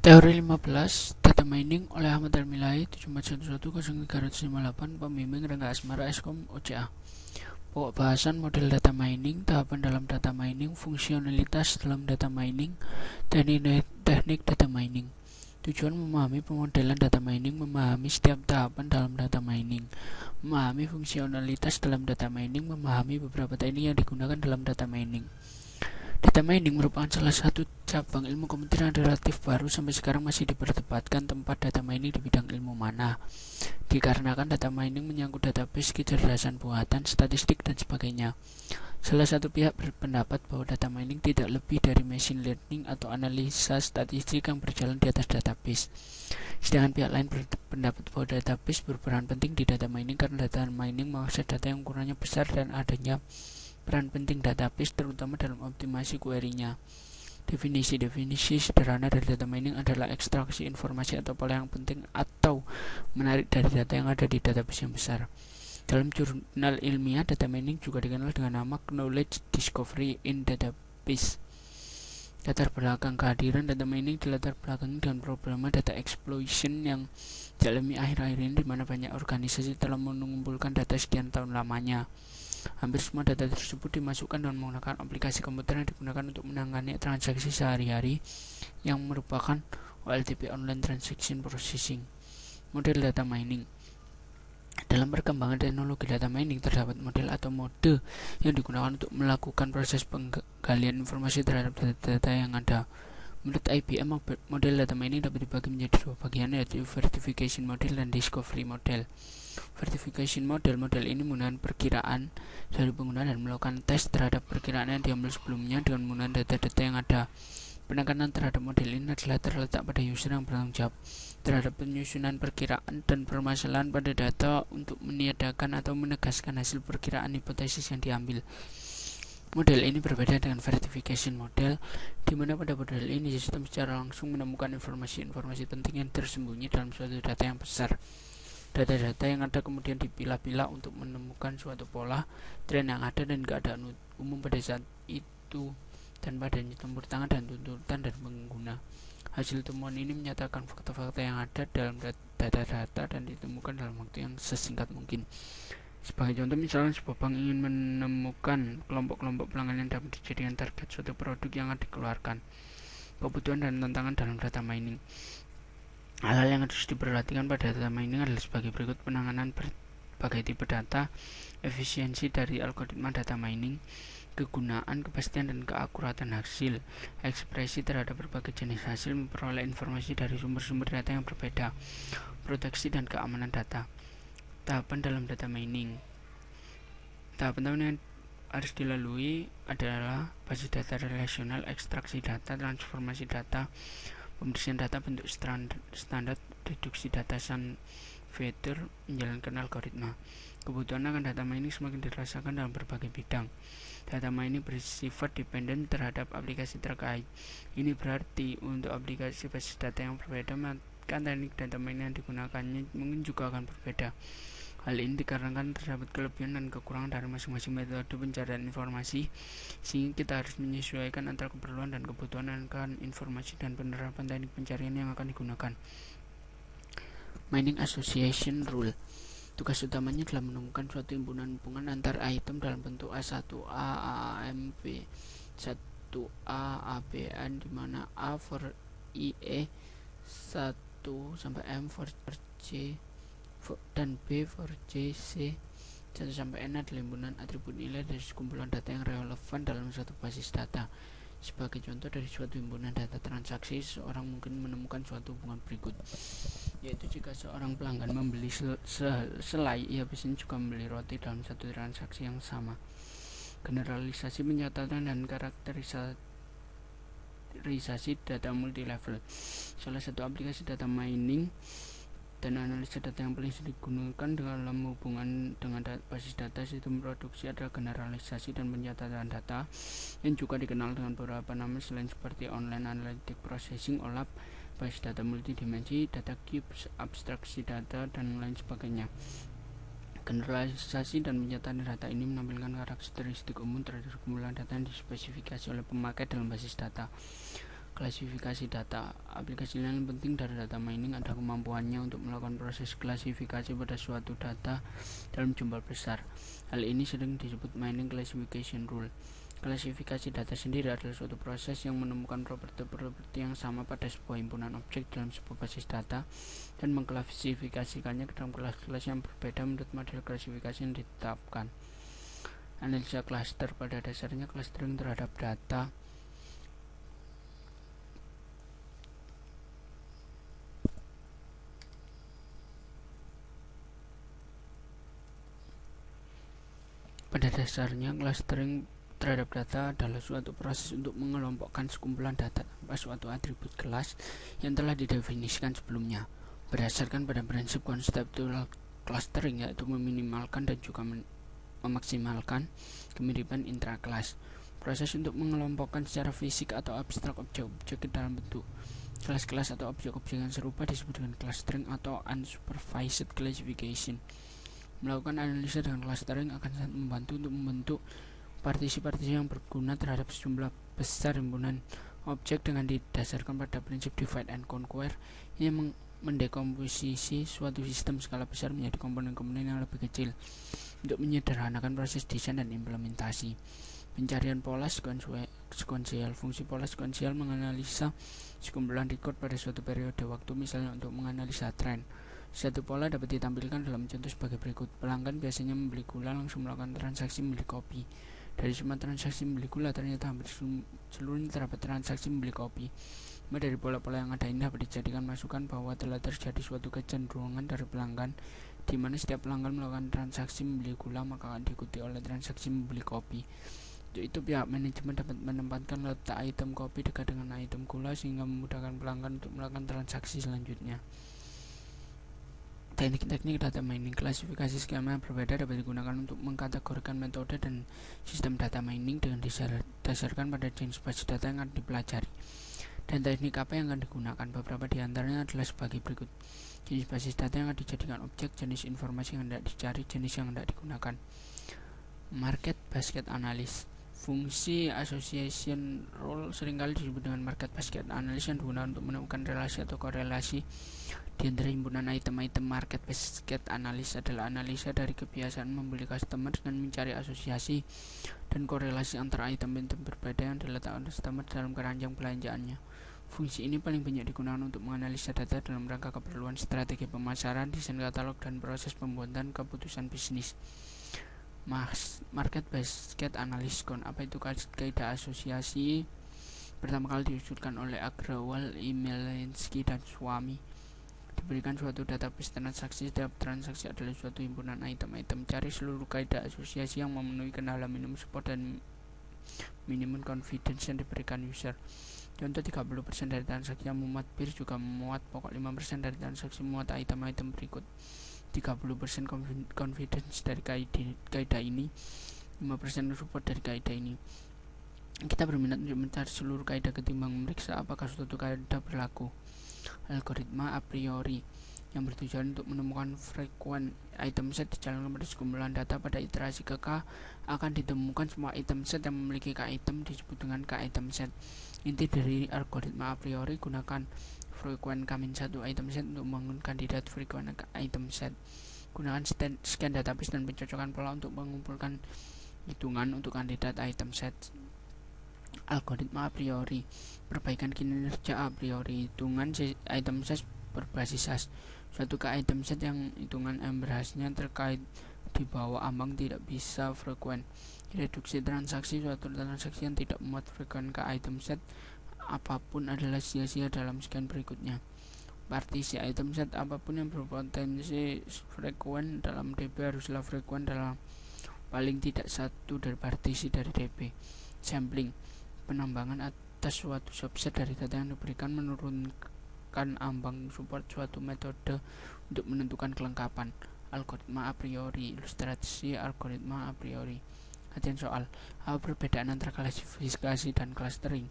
Teori 15, Data Mining oleh Ahmad Al-Milai 74110358, Pembimbing Rangga Asmara Eskom OCA. Pokok bahasan model data mining, tahapan dalam data mining, fungsionalitas dalam data mining, teknik data mining. Tujuan memahami pemodelan data mining, memahami setiap tahapan dalam data mining, memahami fungsionalitas dalam data mining, memahami beberapa teknik yang digunakan dalam data mining. Data mining merupakan salah satu cabang ilmu komputer yang relatif baru, sampai sekarang masih diperdebatkan tempat data mining di bidang ilmu mana. Dikarenakan data mining menyangkut database, kecerdasan buatan, statistik, dan sebagainya. Salah satu pihak berpendapat bahwa data mining tidak lebih dari machine learning atau analisa statistik yang berjalan di atas database. Sedangkan pihak lain berpendapat bahwa database berperan penting di data mining karena data mining mengakses data yang ukurannya besar dan adanya peran penting database terutama dalam optimasi query-nya. Definisi sederhana dari data mining adalah ekstraksi informasi atau pola yang penting atau menarik dari data yang ada di database yang besar. Dalam jurnal ilmiah, data mining juga dikenal dengan nama knowledge discovery in database. Latar belakang kehadiran data mining dilatar belakangi dengan problema data exploitation yang dialami akhir-akhir ini, di mana banyak organisasi telah mengumpulkan data sekian tahun lamanya. Hampir semua data tersebut dimasukkan dan menggunakan aplikasi komputer yang digunakan untuk menangani transaksi sehari-hari yang merupakan OLTP, Online Transaction Processing. Model data mining. Dalam perkembangan teknologi data mining, terdapat model atau mode yang digunakan untuk melakukan proses penggalian informasi terhadap data-data yang ada. Menurut IBM, model data mining dapat dibagi menjadi dua bagian, yaitu verification model dan discovery model. Verification model ini menggunakan perkiraan dari pengguna dan melakukan tes terhadap perkiraan yang diambil sebelumnya dengan menggunakan data-data yang ada. Penekanan terhadap model ini adalah terletak pada user yang bertanggung jawab terhadap penyusunan perkiraan dan permasalahan pada data untuk meniadakan atau menegaskan hasil perkiraan hipotesis yang diambil. Model ini berbeda dengan verification model, di mana pada model ini sistem secara langsung menemukan informasi-informasi penting yang tersembunyi dalam suatu data yang besar. Data-data yang ada kemudian dipilah-pilah untuk menemukan suatu pola, tren yang ada, dan keadaan umum pada saat itu, tanpa adanya campur tangan dan tuntutan dari pengguna. Hasil temuan ini menyatakan fakta-fakta yang ada dalam data-data dan ditemukan dalam waktu yang sesingkat mungkin. Sebagai contoh, misalnya sebuah bank ingin menemukan kelompok-kelompok pelanggan yang dapat dijadikan target suatu produk yang akan dikeluarkan. Kebutuhan dan tantangan dalam data mining. Hal-hal yang harus diperhatikan pada data mining adalah sebagai berikut: penanganan berbagai tipe data, efisiensi dari algoritma data mining, kegunaan, kepastian dan keakuratan hasil, ekspresi terhadap berbagai jenis hasil, memperoleh informasi dari sumber-sumber data yang berbeda, proteksi dan keamanan data. Tahapan dalam data mining. Tahapan yang harus dilalui adalah basis data relasional, ekstraksi data, transformasi data, pembersihan data bentuk standar, deduksi data feeder, menjalankan algoritma. Kebutuhan akan data mining semakin dirasakan dalam berbagai bidang. Data mining bersifat dependen terhadap aplikasi terkait. Ini berarti untuk aplikasi basis data yang berbeda, maka teknik data mining yang digunakannya mungkin juga akan berbeda. Hal ini dikarenakan terdapat kelebihan dan kekurangan dari masing-masing metode pencarian informasi, sehingga kita harus menyesuaikan antara keperluan dan kebutuhan akan informasi dan penerapan teknik pencarian yang akan digunakan. Mining Association Rule. Tugas utamanya adalah menemukan suatu himpunan antar item dalam bentuk A1A, AAMP, 1A, ABN, di mana A for IE, 1 sampai M for C, dan B for J, C, 1 sampai N adalah himpunan atribut nilai dari sekumpulan data yang relevan dalam suatu basis data. Sebagai contoh dari suatu himpunan data transaksi, seorang mungkin menemukan suatu hubungan berikut, yaitu jika seorang pelanggan membeli selai, ia biasanya juga membeli roti dalam satu transaksi yang sama. Generalisasi pencatatan dan karakterisasi data multilevel. Salah satu aplikasi data mining dan analisa data yang paling sering digunakan dalam hubungan dengan basis data sistem produksi adalah generalisasi dan pencatatan data, yang juga dikenal dengan beberapa nama selain seperti online analytic processing, OLAP, basis data multidimensi, data cubes, abstraksi data, dan lain sebagainya. Generalisasi dan pencatatan data ini menampilkan karakteristik umum terhadap kumpulan data yang dispesifikasi oleh pemakai dalam basis data. Klasifikasi data. Aplikasi lain penting dari data mining ada kemampuannya untuk melakukan proses klasifikasi pada suatu data dalam jumlah besar. Hal ini sering disebut mining classification rule. Klasifikasi data sendiri adalah suatu proses yang menemukan properti yang sama pada sebuah himpunan objek dalam sebuah basis data dan mengklasifikasikannya ke dalam kelas-kelas yang berbeda menurut model klasifikasi yang ditetapkan. Analisa cluster. Pada dasarnya clustering terhadap data clustering terhadap data adalah suatu proses untuk mengelompokkan sekumpulan data tanpa suatu atribut kelas yang telah didefinisikan sebelumnya. Berdasarkan pada prinsip konseptual clustering, yaitu meminimalkan dan juga memaksimalkan kemiripan intrakelas. Proses untuk mengelompokkan secara fisik atau abstrak objek-objek ke dalam bentuk kelas-kelas atau objek-objek yang serupa disebut dengan clustering atau unsupervised classification. Melakukan analisa dengan clustering akan sangat membantu untuk membentuk partisi-partisi yang berguna terhadap sejumlah besar himpunan objek dengan didasarkan pada prinsip divide and conquer yang mendekomposisi suatu sistem skala besar menjadi komponen-komponen yang lebih kecil untuk menyederhanakan proses desain dan implementasi. Pencarian pola sekuensial. Fungsi pola sekuensial menganalisa sekumpulan record pada suatu periode waktu, misalnya untuk menganalisa tren. Satu pola dapat ditampilkan dalam contoh sebagai berikut. Pelanggan biasanya membeli gula langsung melakukan transaksi membeli kopi. Dari semua transaksi membeli gula, ternyata hampir seluruhnya terdapat transaksi membeli kopi. Dari pola-pola yang ada ini dapat dijadikan masukan bahwa telah terjadi suatu kecenderungan dari pelanggan, di mana setiap pelanggan melakukan transaksi membeli gula maka akan diikuti oleh transaksi membeli kopi. Untuk itu pihak manajemen dapat menempatkan letak item kopi dekat dengan item gula sehingga memudahkan pelanggan untuk melakukan transaksi selanjutnya. Teknik-teknik data mining. Klasifikasi skema berbeda dapat digunakan untuk mengkategorikan metode dan sistem data mining dengan didasarkan pada jenis basis data yang akan dipelajari dan teknik apa yang akan digunakan. Beberapa di antaranya adalah sebagai berikut. Jenis basis data yang akan dijadikan objek, jenis informasi yang hendak dicari, jenis yang hendak digunakan. Market basket analysis. Fungsi association rule seringkali disebut dengan market basket analysis yang digunakan untuk menemukan relasi atau korelasi di antara himpunan item-item. Market basket analysis adalah analisa dari kebiasaan membeli customer dengan mencari asosiasi dan korelasi antara item-item berbeda yang diletakkan customer dalam keranjang belanjaannya. Fungsi ini paling banyak digunakan untuk menganalisa data dalam rangka keperluan strategi pemasaran, desain katalog, dan proses pembuatan keputusan bisnis. Market basket analysis. Apa itu kaidah asosiasi? Pertama kali diusulkan oleh Agrawal, Imelensky, dan Swami. Diberikan suatu database transaksi. Setiap transaksi adalah suatu himpunan item-item. Cari seluruh kaidah asosiasi yang memenuhi kendala minimum support dan minimum confidence yang diberikan user. Contoh, 30% dari transaksi yang memuat bir juga memuat pokok. 5% dari transaksi memuat item-item berikut. 30% confidence dari kaidah ini, 5% support dari kaidah ini. Kita berminat untuk mencari seluruh kaidah ketimbang memeriksa apakah suatu kaidah berlaku. Algoritma a priori yang bertujuan untuk menemukan frekuensi item set dijalankan pada sekumpulan data. Pada iterasi ke K akan ditemukan semua item set yang memiliki K item disebut dengan K item set. Inti dari algoritma a priori: gunakan frekuensi K-1 item set untuk membangun kandidat frekuensi item set. Gunakan scan database dan pencocokan pola untuk mengumpulkan hitungan untuk kandidat item set. Algoritma a priori: perbaikan kinerja a priori. Hitungan item set berbasis hash. Suatu K item set yang hitungan hash-nya terkait di bawah ambang tidak bisa frekuen. Reduksi transaksi. Suatu transaksi yang tidak memuat frekuensi K item set apapun adalah sia-sia dalam scan berikutnya. Partisi item set. Apapun yang berpotensi frekuen dalam DB haruslah frekuen dalam paling tidak satu dari partisi dari DB. Sampling: penambangan atas suatu subset dari data yang diberikan, menurunkan ambang support suatu metode untuk menentukan kelengkapan. Algoritma a priori. Ilustrasi algoritma a priori. Kajian soal: apa perbedaan antara klasifikasi dan clustering?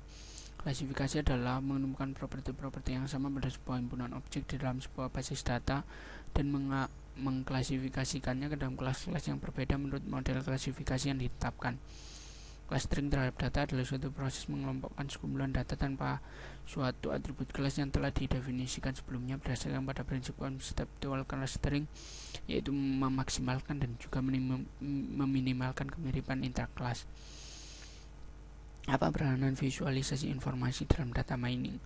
Klasifikasi adalah menemukan properti-properti yang sama pada sebuah himpunan objek di dalam sebuah basis data dan mengklasifikasikannya ke dalam kelas-kelas yang berbeda menurut model klasifikasi yang ditetapkan. Clustering terhadap data adalah suatu proses mengelompokkan sekumpulan data tanpa suatu atribut kelas yang telah didefinisikan sebelumnya berdasarkan pada prinsip konseptual clustering, yaitu memaksimalkan dan juga meminimalkan kemiripan interkelas. Apa peranan visualisasi informasi dalam data mining?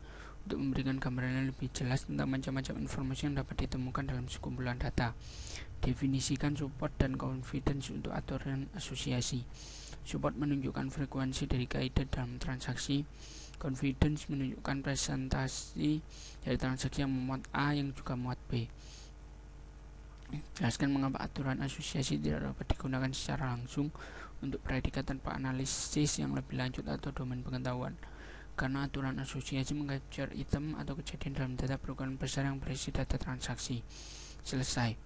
Untuk memberikan gambaran yang lebih jelas tentang macam-macam informasi yang dapat ditemukan dalam sekumpulan data, definisikan support dan confidence untuk aturan asosiasi. Support menunjukkan frekuensi dari kaidah dalam transaksi. Confidence menunjukkan presentasi dari transaksi yang memuat A yang juga memuat B. Jelaskan mengapa aturan asosiasi tidak dapat digunakan secara langsung untuk predikat tanpa analisis yang lebih lanjut atau domain pengetahuan. Karena aturan asosiasi mengcapture item atau kejadian dalam data berukuran besar yang berisi data transaksi. Selesai.